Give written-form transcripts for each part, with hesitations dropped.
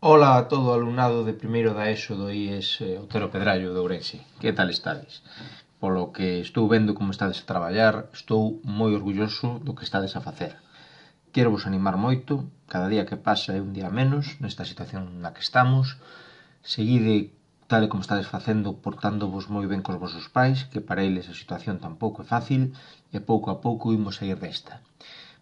Ola a todo o alumnado de primeiro da ESO do IES Otero Pedrallo de Ourense. Que tal estades? Polo que estou vendo como estades a traballar, estou moi orgulloso do que estades a facer. Quero vos animar moito, cada día que pasa é un día menos nesta situación na que estamos. Seguide tal e como estades facendo, portándovos moi ben cos vosos pais, que para eles a situación tampouco é fácil, e pouco a pouco imos sair desta.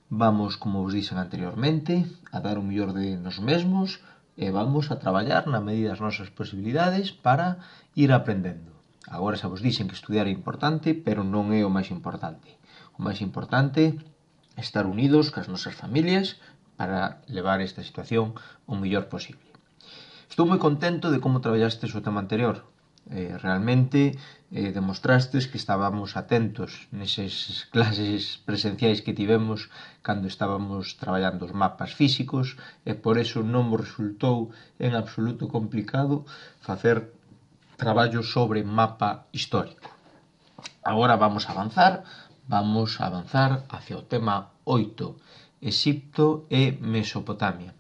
Vamos, como vos dixen anteriormente, a dar o mellor de nos mesmos e vamos a traballar na medida das nosas posibilidades para ir aprendendo. Agora xa vos dixen que estudiar é importante, pero non é o máis importante. O máis importante é estar unidos cas nosas familias para levar esta situación o mellor posible. Estou moi contento de como traballastes o tema anterior. Realmente demostrastes que estábamos atentos neses clases presenciais que tivemos cando estábamos traballando os mapas físicos e por eso non vos resultou en absoluto complicado facer traballo sobre mapa histórico. Agora vamos a avanzar hacia o tema 8, Exipto e Mesopotamia.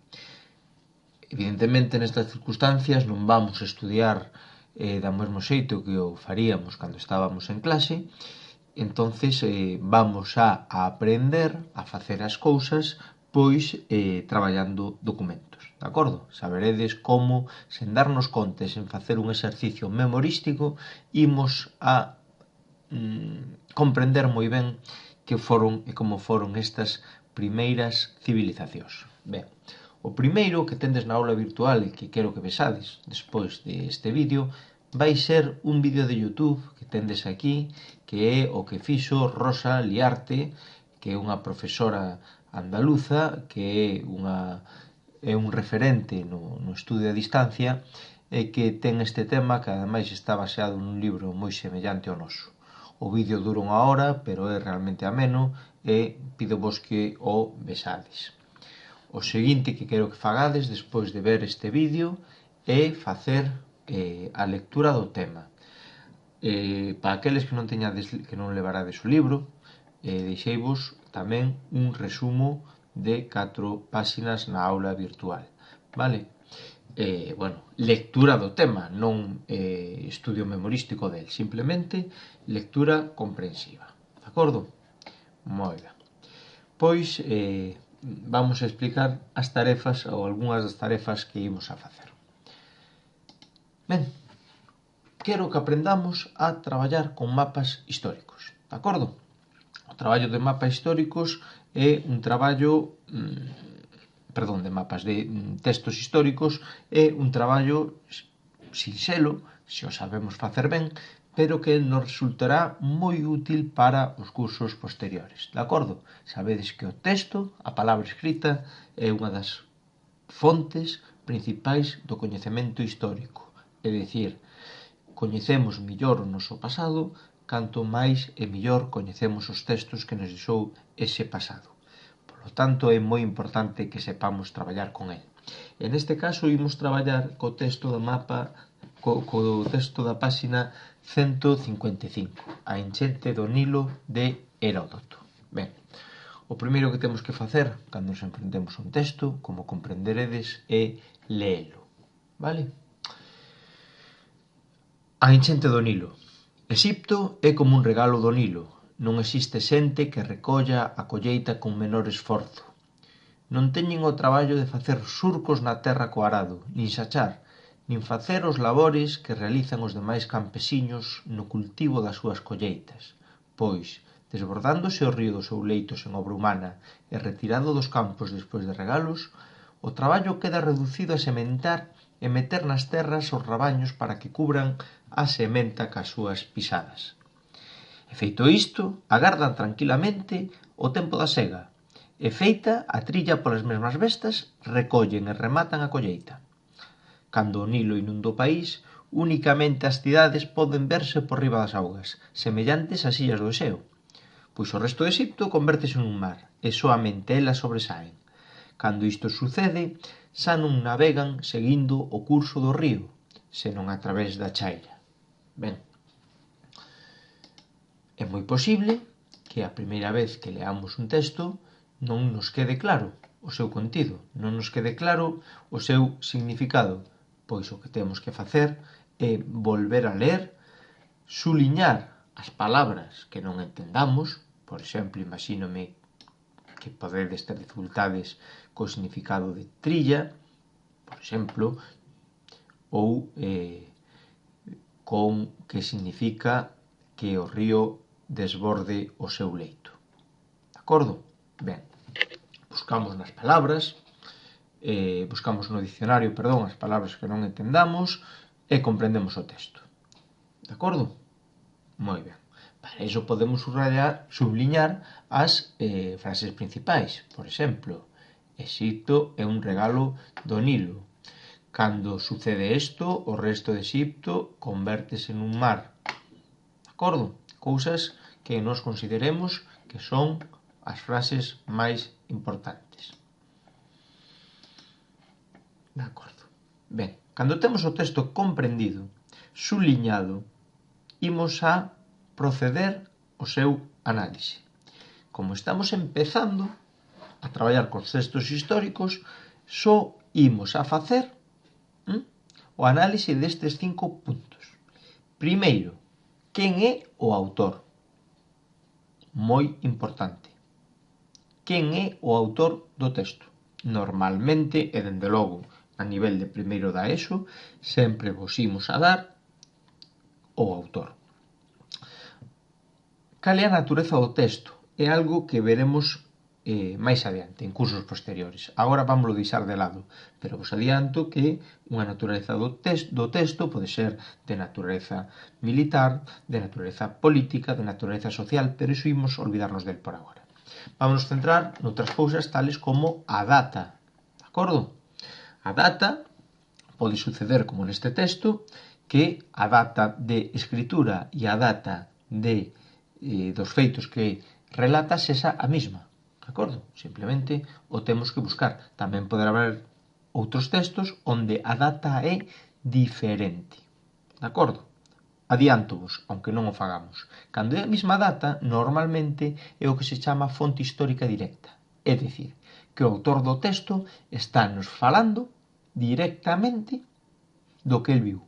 Evidentemente, nestas circunstancias non vamos a estudiar do mesmo xeito que o faríamos cando estábamos en clase, entonces vamos a aprender a facer as cousas pois traballando documentos, de acordo? Saberedes como, sen darnos contes, en facer un exercicio memorístico, imos a comprender moi ben que foron e como foron estas primeiras civilizacións. Ben, o primeiro que tendes na aula virtual e que quero que vexades despois deste vídeo vai ser un vídeo de YouTube que tendes aquí, que é o que fixo Rosa Liarte, que é unha profesora andaluza, que é un referente no estudio a distancia e que ten este tema que ademais está baseado nun libro moi semellante ao noso. O vídeo dura 1 hora, pero é realmente ameno e pidovos que o vexades. O seguinte que quero que fagades despois de ver este vídeo é facer a lectura do tema. Para aqueles que non levarades o libro, deixeivos tamén un resumo de 4 páxinas na aula virtual. Vale? Lectura do tema, non estudio memorístico del, simplemente lectura comprensiva. De acordo? Moi ben. Pois vamos a explicar as tarefas ou algunhas das tarefas que imos a facer. Ben, quero que aprendamos a traballar con mapas históricos, de acordo? O traballo de mapas históricos é un traballo, de mapas de textos históricos é un traballo sinxelo, se o sabemos facer ben, pero que nos resultará moi útil para os cursos posteriores, de acordo? Sabedes que o texto, a palabra escrita, é unha das fontes principais do coñecemento histórico, é dicir, coñecemos millor o noso pasado canto máis e millor coñecemos os textos que nos deixou ese pasado. Por lo tanto, é moi importante que sepamos traballar con el. E neste caso, imos traballar co texto do mapa, co texto da páxina 155, a enchente do Nilo de Heródoto. Ben, o primeiro que temos que facer cando nos enfrentemos a un texto, como comprenderedes, é léelo. Vale? A enchente do Nilo. Exipto é como un regalo do Nilo. Non existe xente que recolla a colleita con menor esforzo. Non teñen o traballo de facer surcos na terra co arado, nin sachar, nin facer os labores que realizan os demais campesiños no cultivo das súas colleitas, pois, desbordándose o río do seu leito sen obra humana e retirado dos campos despois de regalos, o traballo queda reducido a sementar e meter nas terras os rabaños para que cubran a sementa cas súas pisadas. E feito isto, agardan tranquilamente o tempo da sega, e feita a trilla polas mesmas bestas, recollen e rematan a colleita. Cando o Nilo inunda o país, únicamente as cidades poden verse por riba das augas, semellantes ás illas do Exeo, pois o resto de Exipto convértese nun mar, e soamente elas sobresaen. Cando isto sucede, xa non navegan seguindo o curso do río, senón a través da chaira. Ben, é moi posible que a primeira vez que leamos un texto non nos quede claro, o seu contido, non nos quede claro o seu significado, pois o que temos que facer é volver a ler, suliñar as palabras que non entendamos. Por exemplo, imagínome que podedes ter dificultades co significado de trilla, por exemplo, ou con que significa que o río desborde o seu leito. De acordo? Ben, buscamos nas palabras, buscamos no dicionario, perdón, as palabras que non entendamos e comprendemos o texto. De acordo? Moi ben. Para iso podemos subliñar as frases principais. Por exemplo, Exipto é un regalo do Nilo. Cando sucede isto, o resto de Exipto convértese nun mar. De acordo? Cousas que nos consideremos que son as frases máis importantes. De acordo. Ben, cando temos o texto comprendido, suliñado, imos a proceder ao seu análise. Como estamos empezando a traballar cos textos históricos, só imos a facer o análise destes 5 puntos. Primeiro, quen é o autor? Moi importante. Quen é o autor do texto? Normalmente, e dende logo a nivel de primeiro da ESO, sempre vos imos a dar o autor. Cal é a natureza do texto? É algo que veremos máis adiante, en cursos posteriores. Agora vámoslo deixar de lado, pero vos adianto que unha natureza do texto pode ser de natureza militar, de natureza política, de natureza social, pero iso imos olvidarnos del por agora. Vámonos centrar noutras cousas tales como a data. De acordo? A data pode suceder como neste texto, que a data de escritura e a data dos feitos que relata sexa a mesma. De acordo? Simplemente o temos que buscar. Tamén poderá haber outros textos onde a data é diferente. De acordo? Adiántovos, aunque non o fagamos. Cando é a mesma data, normalmente é o que se chama fonte histórica directa. É dicir, que o autor do texto está nos falando directamente do que el viu.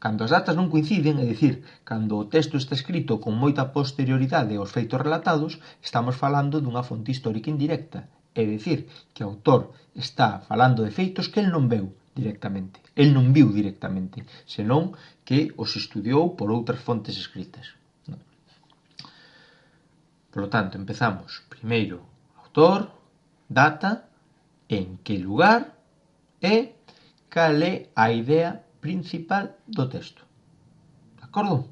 Cando as datas non coinciden, é dicir, cando o texto está escrito con moita posterioridade aos feitos relatados, estamos falando dunha fonte histórica indirecta. É dicir, que o autor está falando de feitos que el non veu directamente. El non viu directamente, senón que os estudiou por outras fontes escritas. Por lo tanto, empezamos primeiro autor, data, en que lugar e cal é a idea principal do texto. De acordo?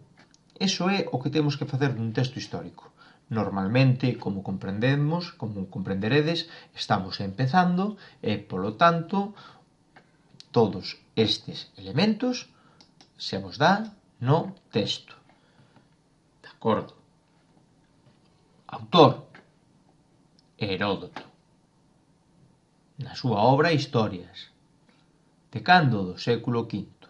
Eso é o que temos que facer dun texto histórico. Normalmente, como comprenderedes, estamos empezando e, polo tanto, todos estes elementos se vos dá no texto. De acordo? Autor, Heródoto. Na súa obra Historias. De cando? Do século V.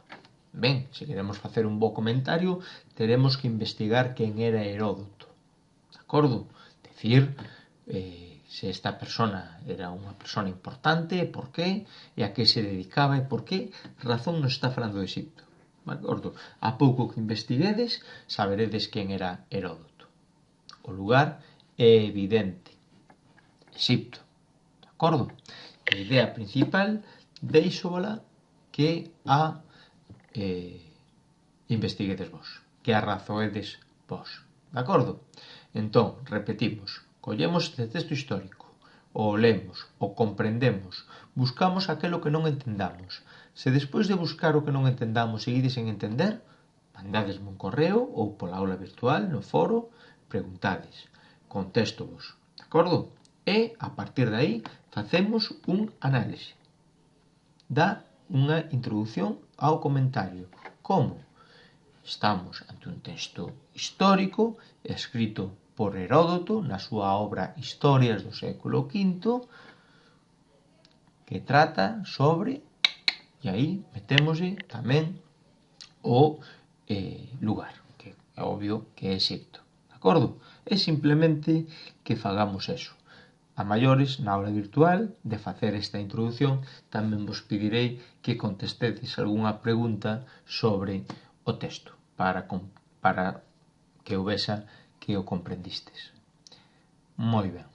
Ben, se queremos facer un bo comentario, teremos que investigar quen era Heródoto. De acordo? Decir se esta persona era unha persona importante, por qué, e a que se dedicaba e por qué razón nos está falando de Egipto. De acordo? A pouco que investiguedes, saberedes quen era Heródoto. O lugar é evidente. Egipto. De acordo? A idea principal deixola que a investiguedes vos, que a razoedes vos. De acordo? Entón, repetimos, collemos este texto histórico, o lemos, o comprendemos, buscamos aquelo que non entendamos. Se despois de buscar o que non entendamos seguides sen entender, mandadesme un correo ou pola aula virtual no foro, preguntades, contéstovos. De acordo? E, a partir de aí, facemos un análise. Dá unha introdución ao comentario. Como? Estamos ante un texto histórico escrito por Heródoto na súa obra Historias do século V, que trata sobre, e aí metémoslle tamén o lugar, que é obvio que é Egipto. De acordo? É simplemente que fagamos eso. a maiores na aula virtual de facer esta introducción tamén vos pedirei que contestedes algunha pregunta sobre o texto para que eu vexa que o comprendistes. Moi ben.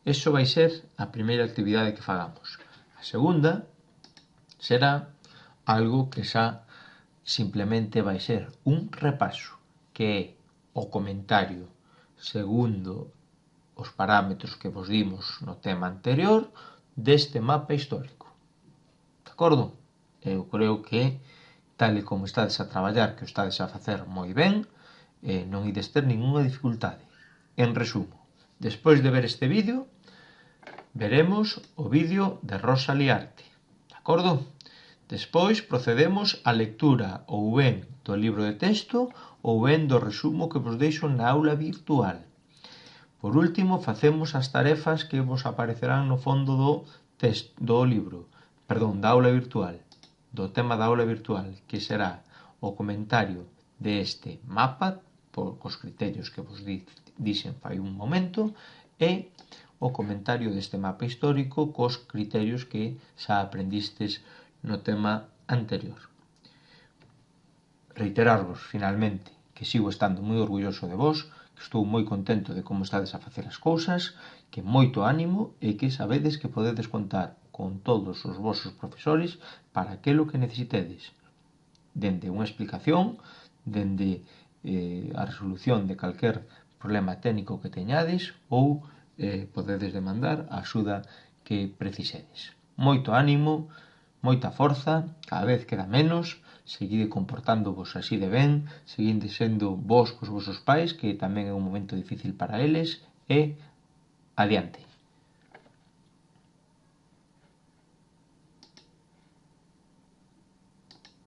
Iso vai ser a primeira actividade que fagamos. A segunda será algo que xa simplemente vai ser un repaso, que é o comentario segundo os parámetros que vos dimos no tema anterior deste mapa histórico. De acordo? Eu creo que, tal e como estades a traballar, que o estades a facer moi ben, non ides ter ninguna dificultade. En resumo, despois de ver este vídeo, veremos o vídeo de Rosa Liarte. De acordo? Despois procedemos á lectura ou ben do libro de texto ou ben do resumo que vos deixo na aula virtual. Por último, facemos as tarefas que vos aparecerán no fondo do libro, da aula virtual, do tema da aula virtual, que será o comentario deste mapa, cos criterios que vos dixen fai un momento, e o comentario deste mapa histórico cos criterios que xa aprendistes no tema anterior. Reiterarvos, finalmente, que sigo estando moi orgulloso de vos, que estou moi contento de como estades a facer as cousas, que moito ánimo e que sabedes que podedes contar con todos os vosos profesores para aquilo que necesitedes, dende unha explicación, dende a resolución de calquer problema técnico que teñades ou podedes demandar a axuda que precisedes. Moito ánimo, moita forza, cada vez queda menos, seguide comportándovos así de ben, seguide sendo vos cos vosos pais, que tamén é un momento difícil para eles, e adiante.